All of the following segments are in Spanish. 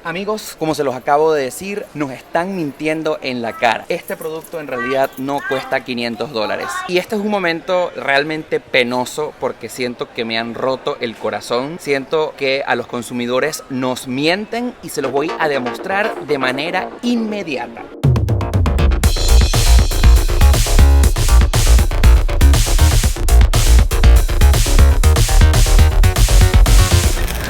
Amigos, como se los acabo de decir, nos están mintiendo en la cara. Este producto en realidad no cuesta $500. Y este es un momento realmente penoso porque siento que me han roto el corazón. Siento que a los consumidores nos mienten y se los voy a demostrar de manera inmediata.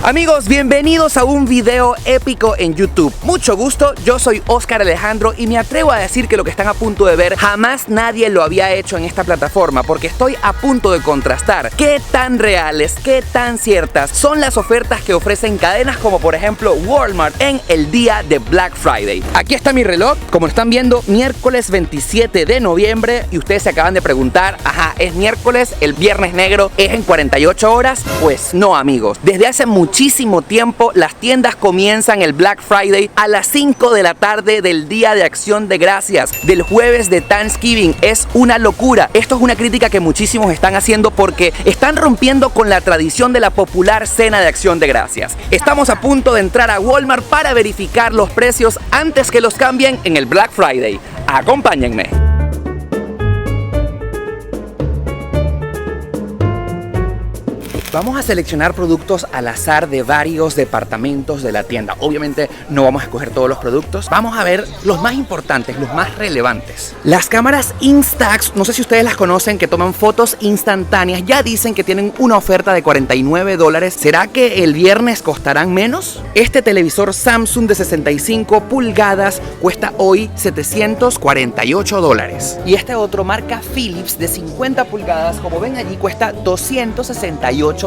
Amigos, bienvenidos a un video épico en YouTube. Mucho gusto, yo soy Oscar Alejandro y me atrevo a decir que lo que están a punto de ver jamás nadie lo había hecho en esta plataforma, porque estoy a punto de contrastar qué tan reales, qué tan ciertas son las ofertas que ofrecen cadenas como por ejemplo Walmart en el día de Black Friday. Aquí está mi reloj, como lo están viendo, miércoles 27 de noviembre y ustedes se acaban de preguntar, ajá, ¿es miércoles? ¿El viernes negro es en 48 horas? Pues no, amigos, desde hace muchísimo tiempo las tiendas comienzan el Black Friday a las 5 de la tarde del Día de Acción de Gracias, del jueves de Thanksgiving. Es una locura. Esto es una crítica que muchísimos están haciendo porque están rompiendo con la tradición de la popular cena de Acción de Gracias. Estamos a punto de entrar a Walmart para verificar los precios antes que los cambien en el Black Friday. Acompáñenme. Vamos a seleccionar productos al azar de varios departamentos de la tienda. Obviamente no vamos a escoger todos los productos. Vamos a ver los más importantes, los más relevantes. Las cámaras Instax, no sé si ustedes las conocen, que toman fotos instantáneas. Ya dicen que tienen una oferta de $49. ¿Será que el viernes costarán menos? Este televisor Samsung de 65 pulgadas cuesta hoy $748. Y este otro marca Philips de 50 pulgadas, como ven allí, cuesta $268.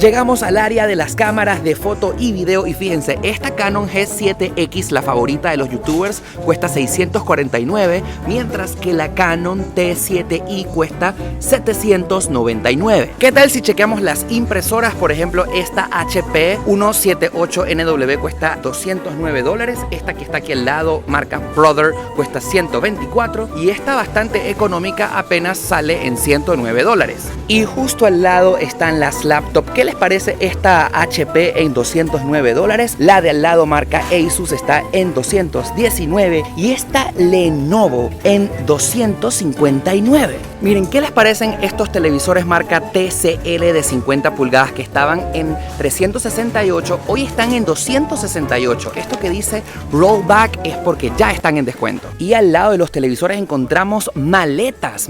Llegamos al área de las cámaras de foto y video y fíjense, esta Canon G7X, la favorita de los youtubers, cuesta $649, mientras que la Canon T7i cuesta $799. ¿Qué tal si chequeamos las impresoras? Por ejemplo, esta HP 178NW cuesta $209, esta que está aquí al lado, marca Brother, cuesta $124 y esta bastante económica apenas sale en $109. Y justo al lado están las laptop. ¿Qué les parece esta HP en $209? La de al lado marca Asus está en $219 y esta Lenovo en $259. Miren, ¿qué les parecen estos televisores marca TCL de 50 pulgadas que estaban en $368? Hoy están en $268. Esto que dice rollback es porque ya están en descuento. Y al lado de los televisores encontramos maletas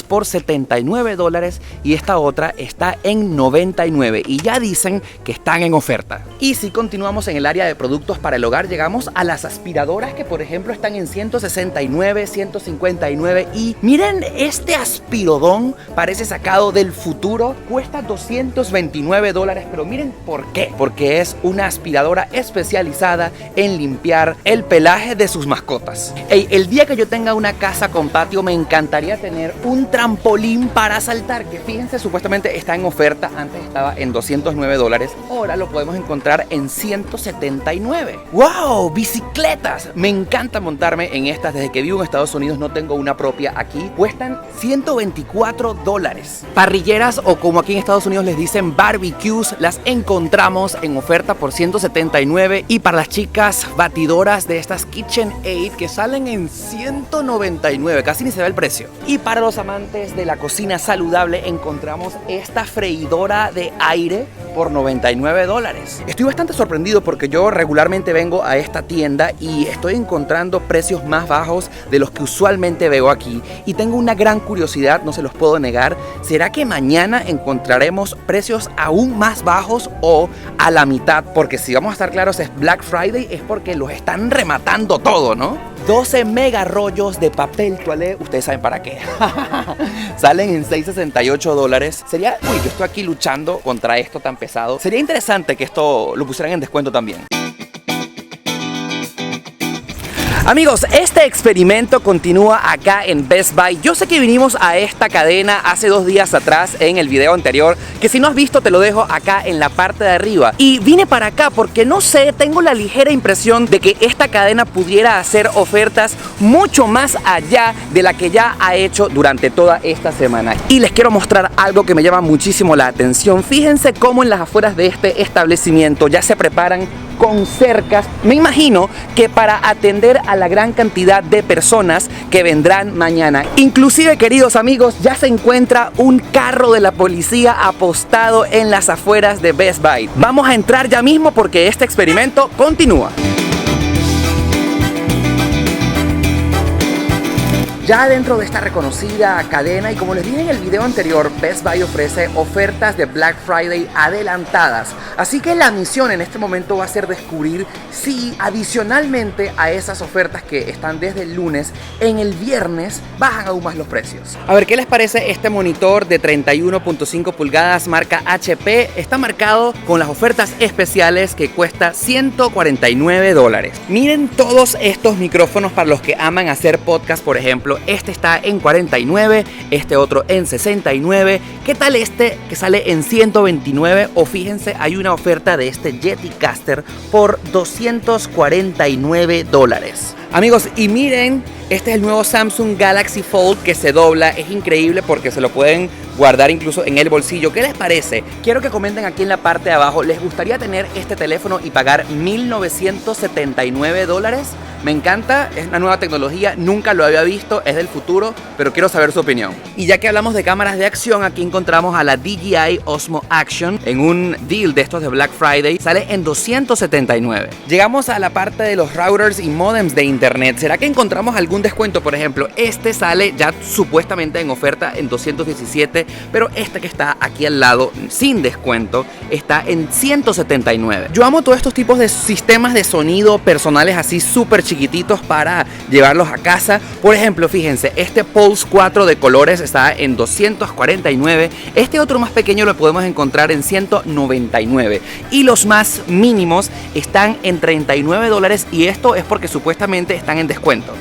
por $79 y esta otra está en $99 y ya dicen que están en oferta. Y si continuamos en el área de productos para el hogar, llegamos a las aspiradoras que por ejemplo están en $169, $159 y miren, este aspirodón parece sacado del futuro, cuesta $229, pero miren por qué, porque es una aspiradora especializada en limpiar el pelaje de sus mascotas. El día que yo tenga una casa con patio me encantaría tener un trampolín para saltar, que fíjense, supuestamente está en oferta. Antes estaba en $209, ahora lo podemos encontrar en $179. ¡Wow! ¡Bicicletas! Me encanta montarme en estas. Desde que vivo en Estados Unidos no tengo una propia aquí. Cuestan $124. Parrilleras, o como aquí en Estados Unidos les dicen barbecues, las encontramos en oferta por $179. Y para las chicas, batidoras de estas KitchenAid que salen en $199. Casi ni se ve el precio. Y para los amantes de la cocina saludable encontramos esta freidora de aire por $99. Estoy bastante sorprendido porque yo regularmente vengo a esta tienda y estoy encontrando precios más bajos de los que usualmente veo aquí y tengo una gran curiosidad, no se los puedo negar. ¿Será que mañana encontraremos precios aún más bajos o a la mitad? Porque si vamos a estar claros, es Black Friday, es porque los están rematando todo, ¿no? 12 mega rollos de papel toalé, ustedes saben para qué. Salen en $668. Sería, yo estoy aquí luchando contra esto tan pesado. Sería interesante que esto lo pusieran en descuento también. Amigos, este experimento continúa acá en Best Buy. Yo sé que vinimos a esta cadena hace 2 días atrás en el video anterior, que si no has visto te lo dejo acá en la parte de arriba. Y vine para acá porque no sé, tengo la ligera impresión de que esta cadena pudiera hacer ofertas mucho más allá de la que ya ha hecho durante toda esta semana. Y les quiero mostrar algo que me llama muchísimo la atención. Fíjense cómo en las afueras de este establecimiento ya se preparan con cercas. Me imagino que para atender a la gran cantidad de personas que vendrán mañana. Inclusive, queridos amigos, ya se encuentra un carro de la policía apostado en las afueras de Best Buy. Vamos a entrar ya mismo porque este experimento continúa. Ya dentro de esta reconocida cadena, y como les dije en el video anterior, Best Buy ofrece ofertas de Black Friday adelantadas. Así que la misión en este momento va a ser descubrir si adicionalmente a esas ofertas que están desde el lunes, en el viernes bajan aún más los precios. A ver, ¿qué les parece este monitor de 31.5 pulgadas marca HP? Está marcado con las ofertas especiales que cuesta $149. Miren todos estos micrófonos para los que aman hacer podcast, por ejemplo. Este está en 49, este otro en 69. ¿Qué tal este que sale en 129? O fíjense, hay una oferta de este Yeticaster por $249. Amigos, y miren, este es el nuevo Samsung Galaxy Fold que se dobla. Es increíble porque se lo pueden guardar incluso en el bolsillo. ¿Qué les parece? Quiero que comenten aquí en la parte de abajo. ¿Les gustaría tener este teléfono y pagar $1,979? Me encanta, es una nueva tecnología, nunca lo había visto, es del futuro, pero quiero saber su opinión. Y ya que hablamos de cámaras de acción, aquí encontramos a la DJI Osmo Action en un deal de estos de Black Friday. Sale en $279. Llegamos a la parte de los routers y modems de internet. ¿Será que encontramos algún descuento? Por ejemplo, este sale ya supuestamente en oferta en $217, pero este que está aquí al lado sin descuento está en $179. Yo amo todos estos tipos de sistemas de sonido personales así súper chiquititos para llevarlos a casa. Por ejemplo, fíjense, este Pulse 4 de colores está en $249. Este otro más pequeño lo podemos encontrar en $199. Y los más mínimos están en $39, y esto es porque supuestamente están en descuento.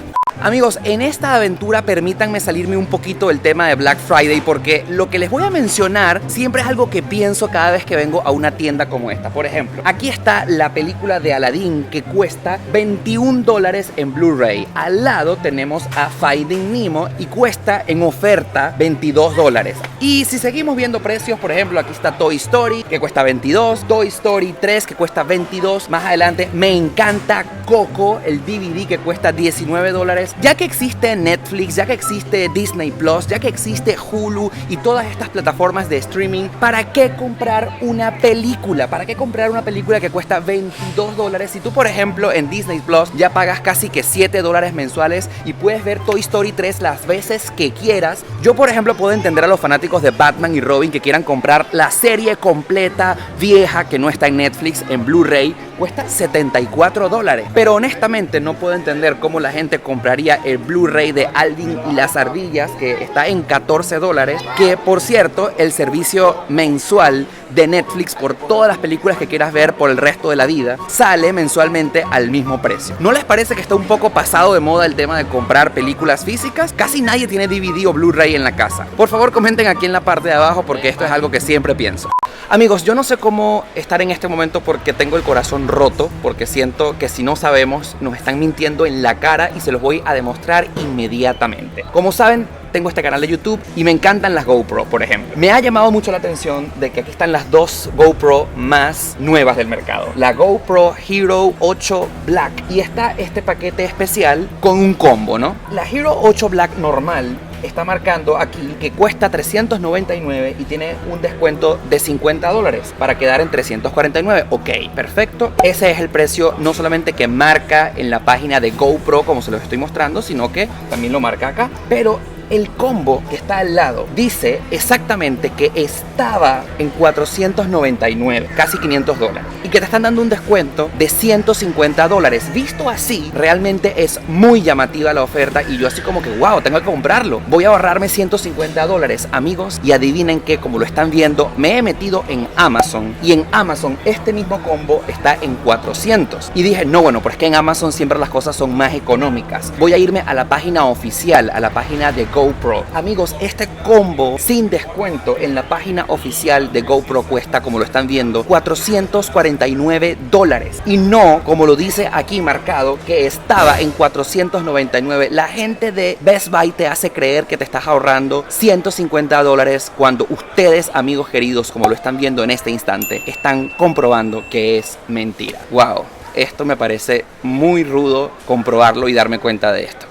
Amigos, en esta aventura permítanme salirme un poquito del tema de Black Friday, porque lo que les voy a mencionar siempre es algo que pienso cada vez que vengo a una tienda como esta. Por ejemplo, aquí está la película de Aladdin que cuesta $21 en Blu-ray. Al lado tenemos a Finding Nemo y cuesta en oferta $22. Y si seguimos viendo precios, por ejemplo, aquí está Toy Story que cuesta $22, Toy Story 3 que cuesta $22. Más adelante me encanta Coco, el DVD que cuesta $19. Ya que existe Netflix, ya que existe Disney Plus, ya que existe Hulu y todas estas plataformas de streaming, ¿para qué comprar una película? ¿Para qué comprar una película que cuesta $22? Si tú, por ejemplo, en Disney Plus ya pagas casi que $7 mensuales y puedes ver Toy Story 3 las veces que quieras. Yo, por ejemplo, puedo entender a los fanáticos de Batman y Robin que quieran comprar la serie completa vieja que no está en Netflix en Blu-ray. Cuesta $74. Pero honestamente no puedo entender cómo la gente compraría el Blu-ray de Alvin y las ardillas, que está en $14, que por cierto el servicio mensual de Netflix por todas las películas que quieras ver por el resto de la vida sale mensualmente al mismo precio. ¿No les parece que está un poco pasado de moda el tema de comprar películas físicas? Casi nadie tiene DVD o Blu-ray en la casa. Por favor, comenten aquí en la parte de abajo porque esto es algo que siempre pienso. Amigos, yo no sé cómo estar en este momento porque tengo el corazón roto, porque siento que si no sabemos nos están mintiendo en la cara y se los voy a demostrar inmediatamente. Como saben, tengo este canal de YouTube y me encantan las GoPro, por ejemplo. Me ha llamado mucho la atención de que aquí están las dos GoPro más nuevas del mercado. La GoPro Hero 8 Black. Y está este paquete especial con un combo, ¿no? La Hero 8 Black normal está marcando aquí que cuesta $399 y tiene un descuento de $50 para quedar en $349. Ok, perfecto. Ese es el precio no solamente que marca en la página de GoPro como se los estoy mostrando, sino que también lo marca acá. Pero el combo que está al lado dice exactamente que estaba en $499, casi $500, y que te están dando un descuento de $150. Visto así, realmente es muy llamativa la oferta y yo así como que wow, tengo que comprarlo. Voy a ahorrarme $150, amigos, y adivinen que, como lo están viendo, me he metido en Amazon y en Amazon este mismo combo está en $400. Y dije, no, bueno, pues que en Amazon siempre las cosas son más económicas. Voy a irme a la página oficial, a la página de GoPro. Amigos, este combo sin descuento en la página oficial de GoPro cuesta, como lo están viendo, $449. Y no, como lo dice aquí marcado, que estaba en $499. La gente de Best Buy te hace creer que te estás ahorrando $150 cuando ustedes, amigos queridos, como lo están viendo en este instante, están comprobando que es mentira. Wow, esto me parece muy rudo comprobarlo y darme cuenta de esto.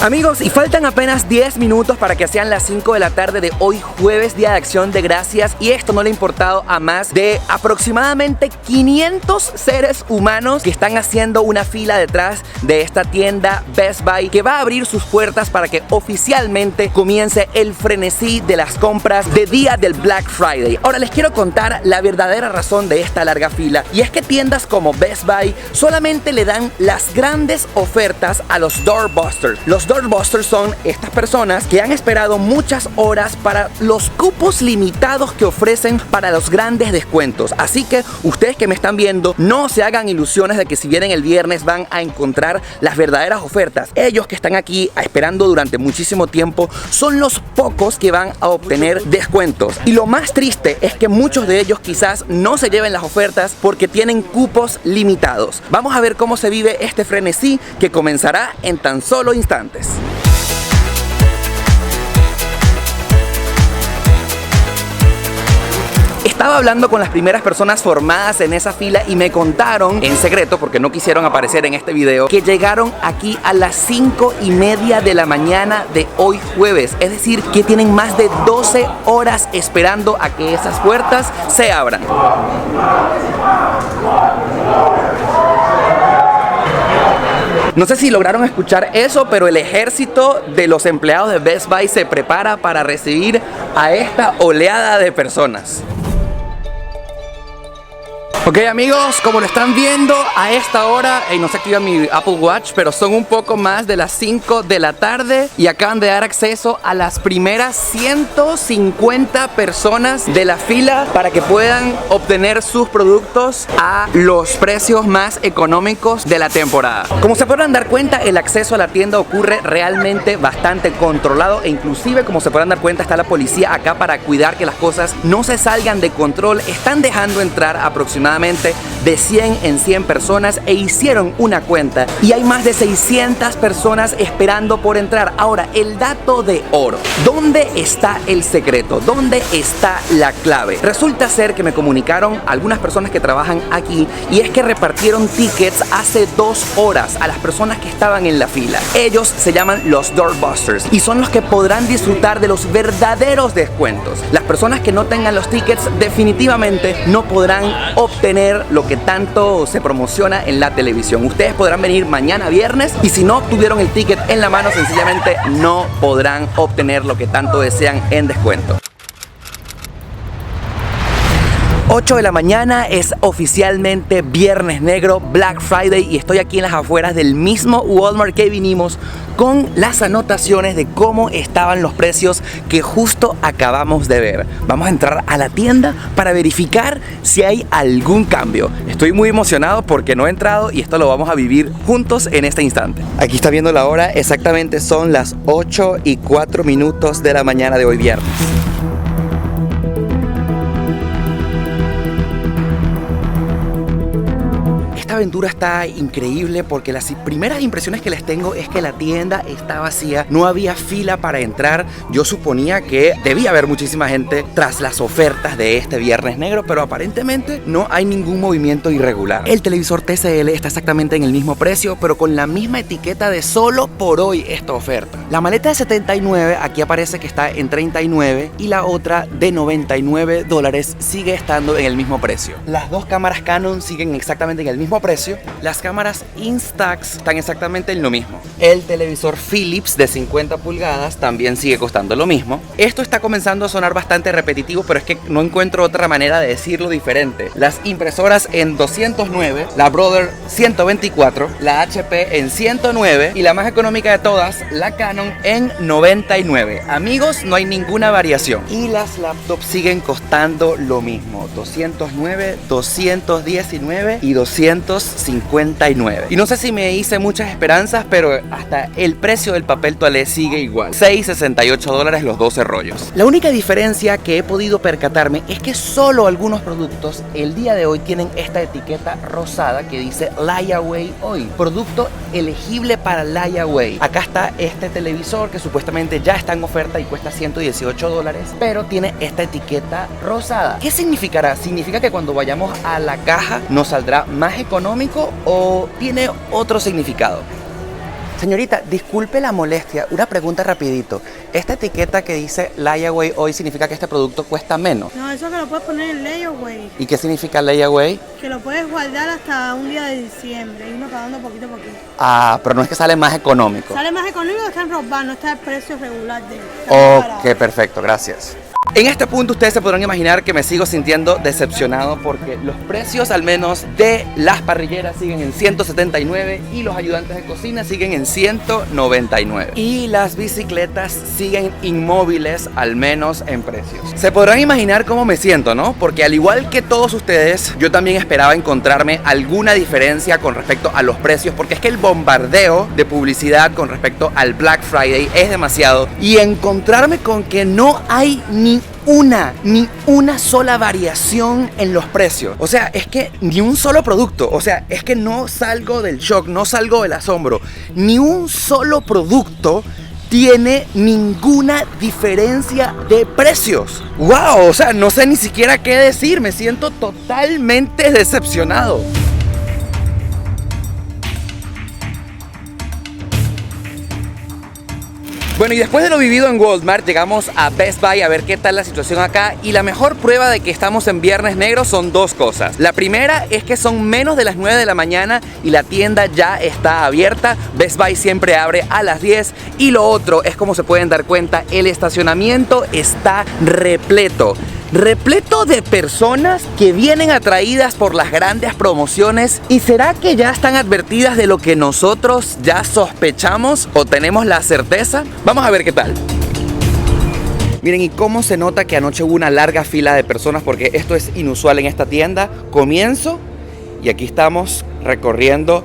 Amigos, y faltan apenas 10 minutos para que sean las 5 de la tarde de hoy jueves, Día de Acción de Gracias, y esto no le ha importado a más de aproximadamente 500 seres humanos que están haciendo una fila detrás de esta tienda Best Buy, que va a abrir sus puertas para que oficialmente comience el frenesí de las compras de día del Black Friday. Ahora les quiero contar la verdadera razón de esta larga fila, y es que tiendas como Best Buy solamente le dan las grandes ofertas a los doorbusters. Los doorbusters son estas personas que han esperado muchas horas para los cupos limitados que ofrecen para los grandes descuentos. Así que ustedes que me están viendo, no se hagan ilusiones de que si vienen el viernes van a encontrar las verdaderas ofertas. Ellos que están aquí esperando durante muchísimo tiempo son los pocos que van a obtener descuentos. Y lo más triste es que muchos de ellos quizás no se lleven las ofertas porque tienen cupos limitados. Vamos a ver cómo se vive este frenesí que comenzará en tan solo instantes. Estaba hablando con las primeras personas formadas en esa fila y me contaron en secreto, porque no quisieron aparecer en este video, que llegaron aquí a las 5:30 de la mañana de hoy jueves. Es decir, que tienen más de 12 horas esperando a que esas puertas se abran. No sé si lograron escuchar eso, pero el ejército de los empleados de Best Buy se prepara para recibir a esta oleada de personas. Ok, amigos, como lo están viendo a esta hora, no se activa mi Apple Watch, pero son un poco más de las 5 de la tarde y acaban de dar acceso a las primeras 150 personas de la fila para que puedan obtener sus productos a los precios más económicos de la temporada. Como se podrán dar cuenta, el acceso a la tienda ocurre realmente bastante controlado, e inclusive, como se podrán dar cuenta, está la policía acá para cuidar que las cosas no se salgan de control. Están dejando entrar aproximadamente de 100 en 100 personas e hicieron una cuenta y hay más de 600 personas esperando por entrar. Ahora, el dato de oro. ¿Dónde está el secreto? ¿Dónde está la clave? Resulta ser que me comunicaron algunas personas que trabajan aquí, y es que repartieron tickets hace 2 horas a las personas que estaban en la fila. Ellos se llaman los doorbusters y son los que podrán disfrutar de los verdaderos descuentos. Las personas que no tengan los tickets definitivamente no podrán obtener lo que tanto se promociona en la televisión. Ustedes podrán venir mañana viernes y si no obtuvieron el ticket en la mano, sencillamente no podrán obtener lo que tanto desean en descuento. 8 de la mañana es oficialmente Viernes Negro, Black Friday, y estoy aquí en las afueras del mismo Walmart que vinimos con las anotaciones de cómo estaban los precios que justo acabamos de ver. Vamos a entrar a la tienda para verificar si hay algún cambio. Estoy muy emocionado porque no he entrado y esto lo vamos a vivir juntos en este instante. Aquí está viendo la hora, exactamente son las 8:04 de la mañana de hoy viernes. Esta aventura está increíble porque las primeras impresiones que les tengo es que la tienda está vacía, no había fila para entrar. Yo suponía que debía haber muchísima gente tras las ofertas de este Viernes Negro, pero aparentemente no hay ningún movimiento irregular. El televisor TCL está exactamente en el mismo precio, pero con la misma etiqueta de solo por hoy esta oferta. La maleta de 79 aquí aparece que está en 39 y la otra de $99 sigue estando en el mismo precio. Las dos cámaras Canon siguen exactamente en el mismo precio. Las cámaras Instax están exactamente en lo mismo. El televisor Philips de 50 pulgadas también sigue costando lo mismo. Esto está comenzando a sonar bastante repetitivo, pero es que no encuentro otra manera de decirlo diferente. Las impresoras en 209, la Brother 124, la HP en 109 y la más económica de todas, la Canon en 99. Amigos, no hay ninguna variación. Y las laptops siguen costando lo mismo: 209, 219 y 259. Y no sé si me hice muchas esperanzas, pero hasta el precio del papel toalé sigue igual: $6.68 los 12 rollos. La única diferencia que he podido percatarme es que solo algunos productos el día de hoy tienen esta etiqueta rosada que dice Layaway hoy, producto elegible para Layaway. Acá está este televisor que supuestamente ya está en oferta y cuesta $118, pero tiene esta etiqueta rosada. ¿Qué significará? ¿Significa que cuando vayamos a la caja nos saldrá más económico o tiene otro significado? Señorita, disculpe la molestia, una pregunta rapidito. ¿Esta etiqueta que dice Layaway hoy significa que este producto cuesta menos? No, eso que lo puedes poner en Layaway. ¿Y qué significa Layaway? Que lo puedes guardar hasta un día de diciembre, irlo pagando poquito a poquito. Ah, pero no es que sale más económico. Sale más económico, está en Rockbar, no está el precio regular de él. Ok, perfecto, gracias. En este punto ustedes se podrán imaginar que me sigo sintiendo decepcionado porque los precios al menos de las parrilleras siguen en 179 y los ayudantes de cocina siguen en 199. Y las bicicletas siguen inmóviles, al menos en precios. Se podrán imaginar cómo me siento, ¿no? Porque al igual que todos ustedes, yo también esperaba encontrarme alguna diferencia con respecto a los precios, porque es que el bombardeo de publicidad con respecto al Black Friday es demasiado, y encontrarme con que no hay ni una sola variación en los precios. O sea, es que ni un solo producto. O sea, es que no salgo del shock, no salgo del asombro. Ni un solo producto tiene ninguna diferencia de precios. ¡Wow! O sea, no sé ni siquiera qué decir. Me siento totalmente decepcionado. Bueno, y después de lo vivido en Walmart, llegamos a Best Buy a ver qué tal la situación acá. Y la mejor prueba de que estamos en Viernes Negro son dos cosas. La primera es que son menos de las 9 de la mañana y la tienda ya está abierta. Best Buy siempre abre a las 10. Y lo otro es, como se pueden dar cuenta, el estacionamiento está repleto de personas que vienen atraídas por las grandes promociones. ¿Y será que ya están advertidas de lo que nosotros ya sospechamos o tenemos la certeza? Vamos a ver qué tal. Miren, y cómo se nota que anoche hubo una larga fila de personas, porque esto es inusual en esta tienda. Comienzo y aquí estamos recorriendo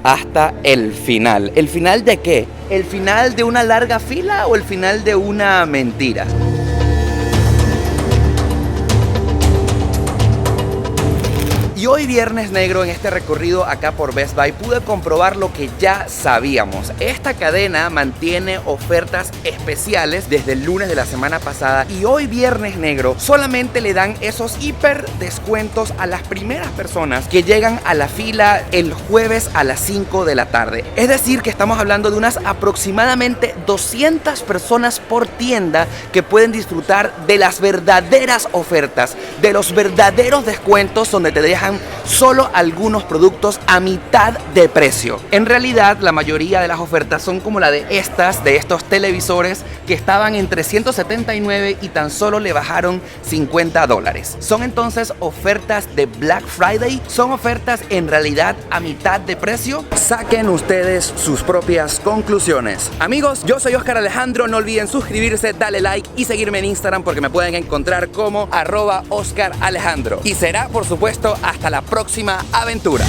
hasta el final. ¿El final de qué? ¿El final de una larga fila o el final de una mentira? Y hoy Viernes Negro, en este recorrido acá por Best Buy, pude comprobar lo que ya sabíamos. Esta cadena mantiene ofertas especiales desde el lunes de la semana pasada, y hoy Viernes Negro solamente le dan esos hiper descuentos a las primeras personas que llegan a la fila el jueves a las 5 de la tarde. Es decir, que estamos hablando de unas aproximadamente 200 personas por tienda que pueden disfrutar de las verdaderas ofertas, de los verdaderos descuentos, donde te dejan solo algunos productos a mitad de precio. En realidad, la mayoría de las ofertas son como la de estos televisores que estaban en 379 y tan solo le bajaron $50. Son entonces ofertas de Black Friday, son ofertas en realidad a mitad de precio. Saquen ustedes sus propias conclusiones. Amigos, yo soy Oscar Alejandro, no olviden suscribirse, darle like y seguirme en Instagram, porque me pueden encontrar como @OscarAlejandro. Y será, por supuesto, hasta la próxima aventura.